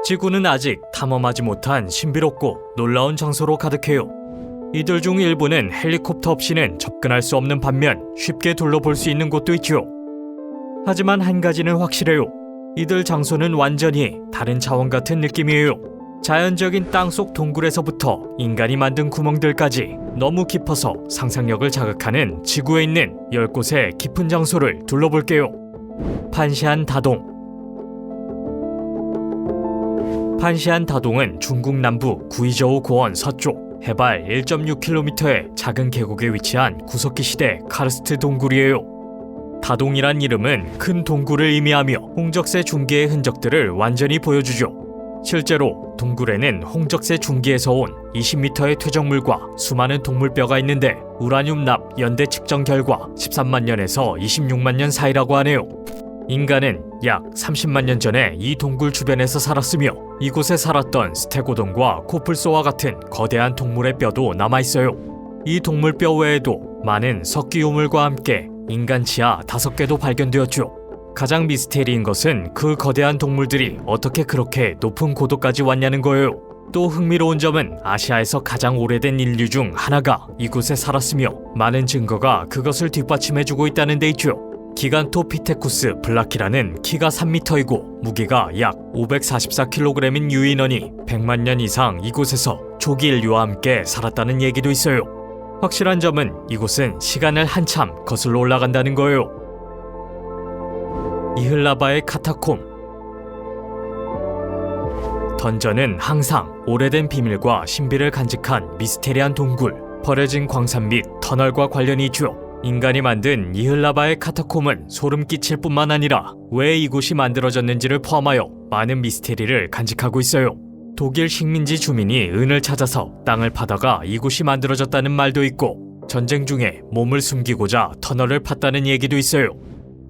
지구는 아직 탐험하지 못한 신비롭고 놀라운 장소로 가득해요. 이들 중 일부는 헬리콥터 없이는 접근할 수 없는 반면 쉽게 둘러볼 수 있는 곳도 있죠. 하지만 한 가지는 확실해요. 이들 장소는 완전히 다른 차원 같은 느낌이에요. 자연적인 땅속 동굴에서부터 인간이 만든 구멍들까지 너무 깊어서 상상력을 자극하는 지구에 있는 10곳의 깊은 장소를 둘러볼게요. 판시안 다동. 판시안 다동은 중국 남부 구이저우 고원 서쪽 해발 1.6km의 작은 계곡에 위치한 구석기 시대 카르스트 동굴이에요. 다동이란 이름은 큰 동굴을 의미하며 홍적세 중기의 흔적들을 완전히 보여주죠. 실제로 동굴에는 홍적세 중기에서 온 20m의 퇴적물과 수많은 동물뼈가 있는데 우라늄 납 연대 측정 결과 13만 년에서 26만 년 사이라고 하네요. 인간은 약 30만 년 전에 이 동굴 주변에서 살았으며 이곳에 살았던 스테고돈과 코플소와 같은 거대한 동물의 뼈도 남아있어요. 이 동물뼈 외에도 많은 석기 유물과 함께 인간 치아 5개도 발견되었죠. 가장 미스테리인 것은 그 거대한 동물들이 어떻게 그렇게 높은 고도까지 왔냐는 거예요. 또 흥미로운 점은 아시아에서 가장 오래된 인류 중 하나가 이곳에 살았으며 많은 증거가 그것을 뒷받침해주고 있다는 데 있죠. 기간토피테쿠스 블라키라는 키가 3m이고 무게가 약 544kg인 유인원이 100만 년 이상 이곳에서 초기 인류와 함께 살았다는 얘기도 있어요. 확실한 점은 이곳은 시간을 한참 거슬러 올라간다는 거예요. 이흘라바의 카타콤. 던전은 항상 오래된 비밀과 신비를 간직한 미스테리한 동굴, 버려진 광산 및 터널과 관련이 있죠. 인간이 만든 이흘라바의 카타콤은 소름 끼칠 뿐만 아니라 왜 이곳이 만들어졌는지를 포함하여 많은 미스테리를 간직하고 있어요. 독일 식민지 주민이 은을 찾아서 땅을 파다가 이곳이 만들어졌다는 말도 있고 전쟁 중에 몸을 숨기고자 터널을 팠다는 얘기도 있어요.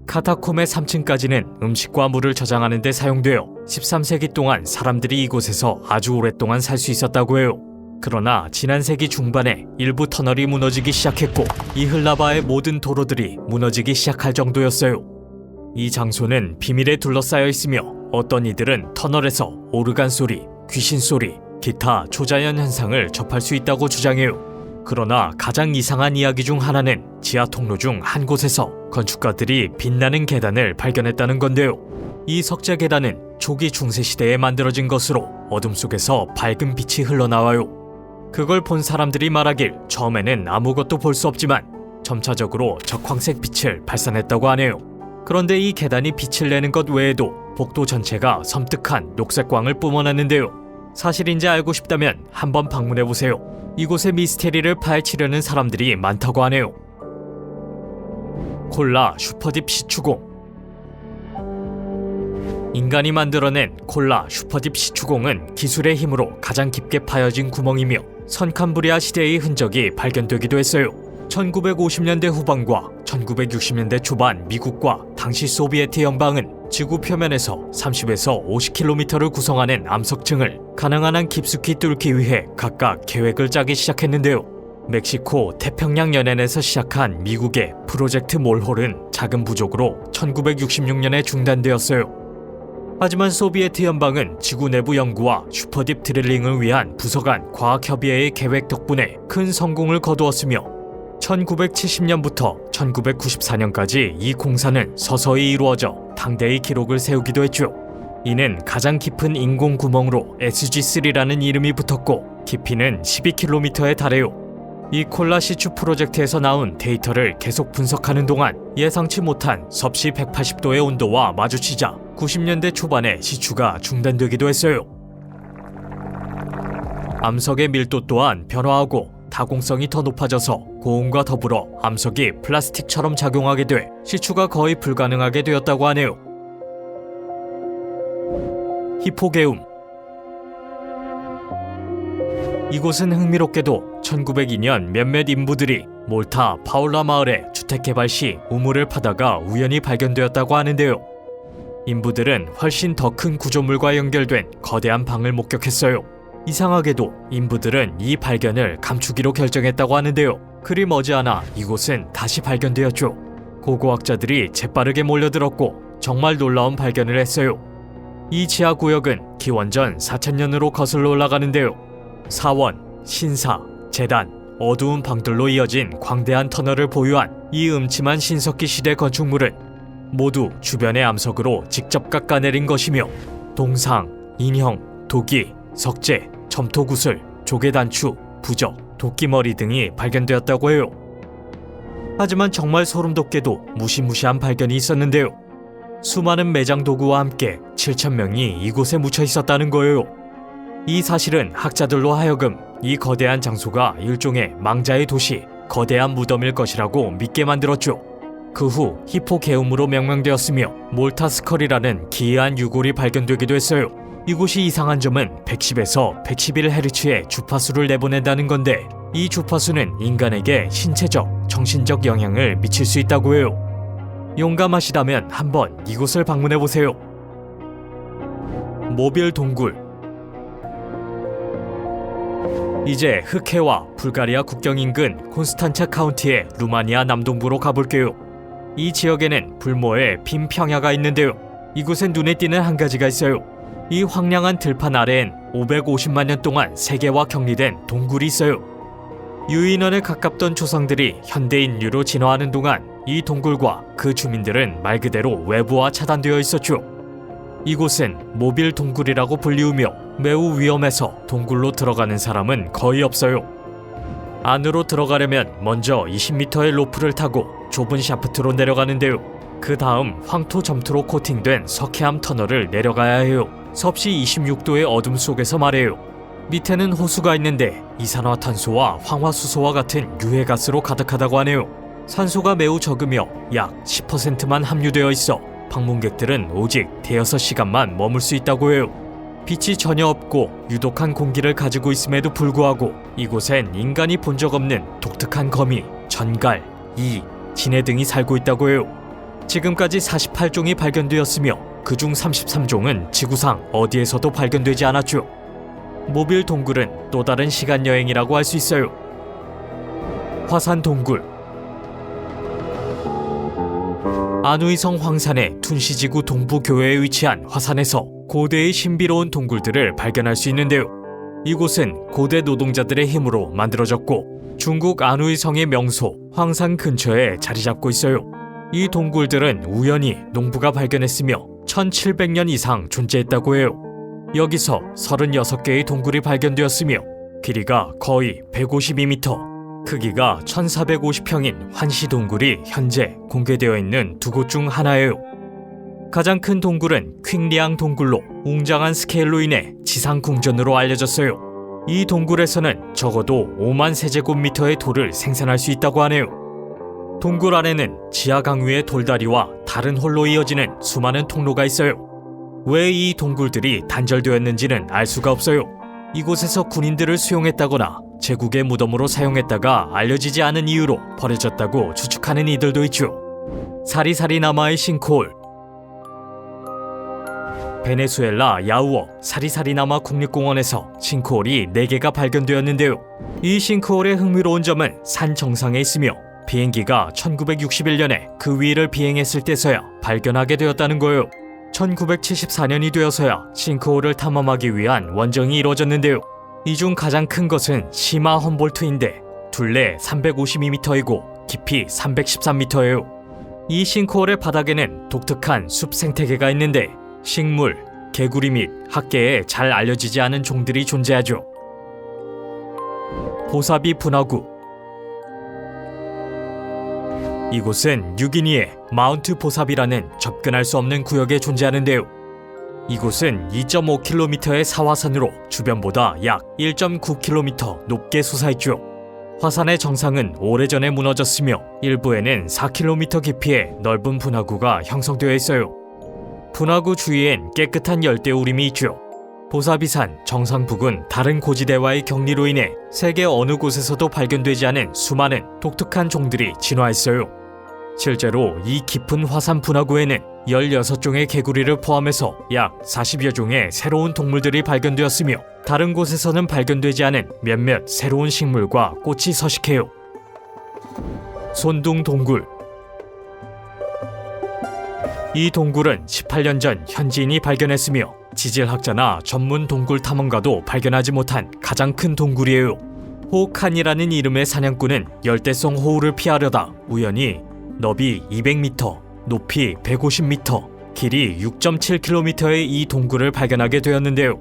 카타콤의 3층까지는 음식과 물을 저장하는 데 사용되어 13세기 동안 사람들이 이곳에서 아주 오랫동안 살 수 있었다고 해요. 그러나 지난 세기 중반에 일부 터널이 무너지기 시작했고 이흘라바의 모든 도로들이 무너지기 시작할 정도였어요. 이 장소는 비밀에 둘러싸여 있으며 어떤 이들은 터널에서 오르간 소리, 귀신 소리, 기타 초자연 현상을 접할 수 있다고 주장해요. 그러나 가장 이상한 이야기 중 하나는 지하 통로 중 한 곳에서 건축가들이 빛나는 계단을 발견했다는 건데요. 이 석재 계단은 초기 중세 시대에 만들어진 것으로 어둠 속에서 밝은 빛이 흘러나와요. 그걸 본 사람들이 말하길 처음에는 아무것도 볼 수 없지만 점차적으로 적황색 빛을 발산했다고 하네요. 그런데 이 계단이 빛을 내는 것 외에도 복도 전체가 섬뜩한 녹색광을 뿜어내는데요. 사실인지 알고 싶다면 한번 방문해보세요. 이곳의 미스테리를 파헤치려는 사람들이 많다고 하네요. 콜라 슈퍼딥 시추공. 인간이 만들어낸 콜라 슈퍼딥 시추공은 기술의 힘으로 가장 깊게 파여진 구멍이며 선캄브리아 시대의 흔적이 발견되기도 했어요. 1950년대 후반과 1960년대 초반 미국과 당시 소비에트 연방은 지구 표면에서 30에서 50km를 구성하는 암석층을 가능한 한 깊숙이 뚫기 위해 각각 계획을 짜기 시작했는데요. 멕시코 태평양 연안에서 시작한 미국의 프로젝트 몰홀은 작은 부족으로 1966년에 중단되었어요. 하지만 소비에트 연방은 지구 내부 연구와 슈퍼딥 드릴링을 위한 부서 간 과학협의회의 계획 덕분에 큰 성공을 거두었으며 1970년부터 1994년까지 이 공사는 서서히 이루어져 당대의 기록을 세우기도 했죠. 이는 가장 깊은 인공 구멍으로 SG3라는 이름이 붙었고 깊이는 12km에 달해요. 이 콜라 시추 프로젝트에서 나온 데이터를 계속 분석하는 동안 예상치 못한 섭씨 180도의 온도와 마주치자 90년대 초반에 시추가 중단되기도 했어요. 암석의 밀도 또한 변화하고 다공성이 더 높아져서 고온과 더불어 암석이 플라스틱처럼 작용하게 돼 시추가 거의 불가능하게 되었다고 하네요. 히포게움. 이곳은 흥미롭게도 1902년 몇몇 인부들이 몰타 파울라 마을의 주택개발 시 우물을 파다가 우연히 발견되었다고 하는데요. 인부들은 훨씬 더 큰 구조물과 연결된 거대한 방을 목격했어요. 이상하게도 인부들은 이 발견을 감추기로 결정했다고 하는데요. 그리 머지않아 이곳은 다시 발견되었죠. 고고학자들이 재빠르게 몰려들었고 정말 놀라운 발견을 했어요. 이 지하구역은 기원전 4000년으로 거슬러 올라가는데요. 사원, 신사, 제단, 어두운 방들로 이어진 광대한 터널을 보유한 이 음침한 신석기 시대 건축물은 모두 주변의 암석으로 직접 깎아내린 것이며 동상, 인형, 도기, 석재, 점토구슬, 조개단추, 부적, 도끼머리 등이 발견되었다고 해요. 하지만 정말 소름돋게도 무시무시한 발견이 있었는데요. 수많은 매장 도구와 함께 7,000명이 이곳에 묻혀 있었다는 거예요. 이 사실은 학자들로 하여금 이 거대한 장소가 일종의 망자의 도시, 거대한 무덤일 것이라고 믿게 만들었죠. 그 후 히포게움으로 명명되었으며 몰타스컬이라는 기이한 유골이 발견되기도 했어요. 이곳이 이상한 점은 110에서 111Hz의 주파수를 내보낸다는 건데 이 주파수는 인간에게 신체적, 정신적 영향을 미칠 수 있다고 해요. 용감하시다면 한번 이곳을 방문해보세요. 모빌 동굴. 이제 흑해와 불가리아 국경 인근 콘스탄차 카운티의 루마니아 남동부로 가볼게요. 이 지역에는 불모의 빈 평야가 있는데요. 이곳엔 눈에 띄는 한 가지가 있어요. 이 황량한 들판 아래엔 550만 년 동안 세계와 격리된 동굴이 있어요. 유인원에 가깝던 조상들이 현대 인류로 진화하는 동안 이 동굴과 그 주민들은 말 그대로 외부와 차단되어 있었죠. 이곳은 모빌 동굴이라고 불리우며 매우 위험해서 동굴로 들어가는 사람은 거의 없어요. 안으로 들어가려면 먼저 20m의 로프를 타고 좁은 샤프트로 내려가는데요. 그 다음 황토 점토로 코팅된 석회암 터널을 내려가야 해요. 섭씨 26도의 어둠 속에서 말이에요. 밑에는 호수가 있는데 이산화탄소와 황화수소와 같은 유해가스로 가득하다고 하네요. 산소가 매우 적으며 약 10%만 함유되어 있어 방문객들은 오직 대여섯 시간만 머물 수 있다고 해요. 빛이 전혀 없고 유독한 공기를 가지고 있음에도 불구하고 이곳엔 인간이 본 적 없는 독특한 거미, 전갈, 이, 진해 등이 살고 있다고 해요. 지금까지 48종이 발견되었으며 그중 33종은 지구상 어디에서도 발견되지 않았죠. 모빌 동굴은 또 다른 시간 여행이라고 할 수 있어요. 화산 동굴. 아누이성 황산의 툰시지구 동부 교외에 위치한 화산에서 고대의 신비로운 동굴들을 발견할 수 있는데요. 이곳은 고대 노동자들의 힘으로 만들어졌고 중국 아누이성의 명소 황산 근처에 자리 잡고 있어요. 이 동굴들은 우연히 농부가 발견했으며 1700년 이상 존재했다고 해요. 여기서 36개의 동굴이 발견되었으며 길이가 거의 152m, 크기가 1450평인 환시 동굴이 현재 공개되어 있는 두 곳 중 하나예요. 가장 큰 동굴은 퀵리앙 동굴로 웅장한 스케일로 인해 지상 궁전으로 알려졌어요. 이 동굴에서는 적어도 5만 세제곱미터의 돌을 생산할 수 있다고 하네요. 동굴 안에는 지하 강위의 돌다리와 다른 홀로 이어지는 수많은 통로가 있어요. 왜 이 동굴들이 단절되었는지는 알 수가 없어요. 이곳에서 군인들을 수용했다거나 제국의 무덤으로 사용했다가 알려지지 않은 이유로 버려졌다고 추측하는 이들도 있죠. 사리사리나마의 싱크홀. 베네수엘라 야우어 사리사리나마 국립공원에서 싱크홀이 4개가 발견되었는데요. 이 싱크홀의 흥미로운 점은 산 정상에 있으며 비행기가 1961년에 그 위를 비행했을 때서야 발견하게 되었다는 거예요. 1974년이 되어서야 싱크홀을 탐험하기 위한 원정이 이루어졌는데요. 이 중 가장 큰 것은 시마 험볼트인데 둘레 352m이고 깊이 313m예요. 이 싱크홀의 바닥에는 독특한 숲 생태계가 있는데 식물, 개구리 및 학계에 잘 알려지지 않은 종들이 존재하죠. 보사비 분화구. 이곳은 뉴기니의 마운트 보사비라는 접근할 수 없는 구역에 존재하는데요. 이곳은 2.5km의 사화산으로 주변보다 약 1.9km 높게 솟아있죠. 화산의 정상은 오래전에 무너졌으며 일부에는 4km 깊이의 넓은 분화구가 형성되어 있어요. 분화구 주위엔 깨끗한 열대우림이 있죠. 보사비산 정상 부근 다른 고지대와의 격리로 인해 세계 어느 곳에서도 발견되지 않은 수많은 독특한 종들이 진화했어요. 실제로 이 깊은 화산 분화구에는 16종의 개구리를 포함해서 약 40여 종의 새로운 동물들이 발견되었으며 다른 곳에서는 발견되지 않은 몇몇 새로운 식물과 꽃이 서식해요. 손둥 동굴. 이 동굴은 18년 전 현지인이 발견했으며 지질학자나 전문 동굴 탐험가도 발견하지 못한 가장 큰 동굴이에요. 호칸이라는 이름의 사냥꾼은 열대성 호우를 피하려다 우연히 너비 200m, 높이 150m, 길이 6.7km의 이 동굴을 발견하게 되었는데요.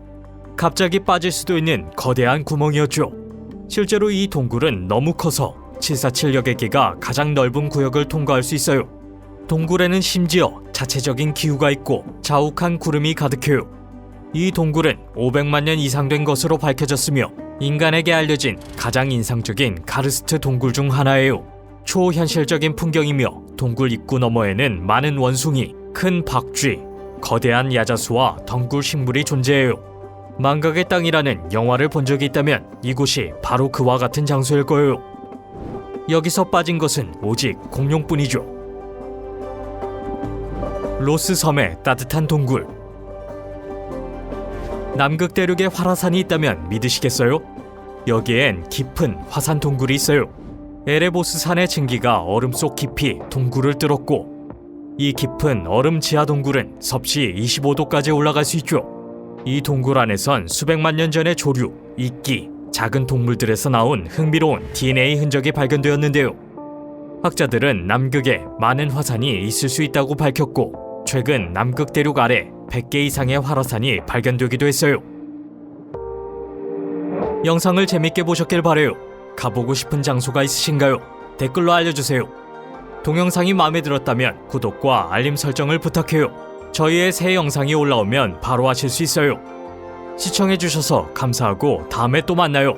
갑자기 빠질 수도 있는 거대한 구멍이었죠. 실제로 이 동굴은 너무 커서 747 여객기가 가장 넓은 구역을 통과할 수 있어요. 동굴에는 심지어 자체적인 기후가 있고 자욱한 구름이 가득해요. 이 동굴은 500만 년 이상 된 것으로 밝혀졌으며 인간에게 알려진 가장 인상적인 카르스트 동굴 중 하나예요. 초현실적인 풍경이며 동굴 입구 너머에는 많은 원숭이, 큰 박쥐, 거대한 야자수와 덩굴 식물이 존재해요. 망각의 땅이라는 영화를 본 적이 있다면 이곳이 바로 그와 같은 장소일 거예요. 여기서 빠진 것은 오직 공룡뿐이죠. 로스 섬의 따뜻한 동굴. 남극 대륙에 활화산이 있다면 믿으시겠어요? 여기엔 깊은 화산 동굴이 있어요. 에레보스 산의 증기가 얼음 속 깊이 동굴을 뚫었고 이 깊은 얼음 지하 동굴은 섭씨 25도까지 올라갈 수 있죠. 이 동굴 안에선 수백만 년 전의 조류, 이끼, 작은 동물들에서 나온 흥미로운 DNA 흔적이 발견되었는데요. 학자들은 남극에 많은 화산이 있을 수 있다고 밝혔고 최근 남극 대륙 아래 100개 이상의 활화산이 발견되기도 했어요. 영상을 재밌게 보셨길 바래요. 가보고 싶은 장소가 있으신가요? 댓글로 알려주세요. 동영상이 마음에 들었다면 구독과 알림 설정을 부탁해요. 저희의 새 영상이 올라오면 바로 하실 수 있어요. 시청해주셔서 감사하고 다음에 또 만나요.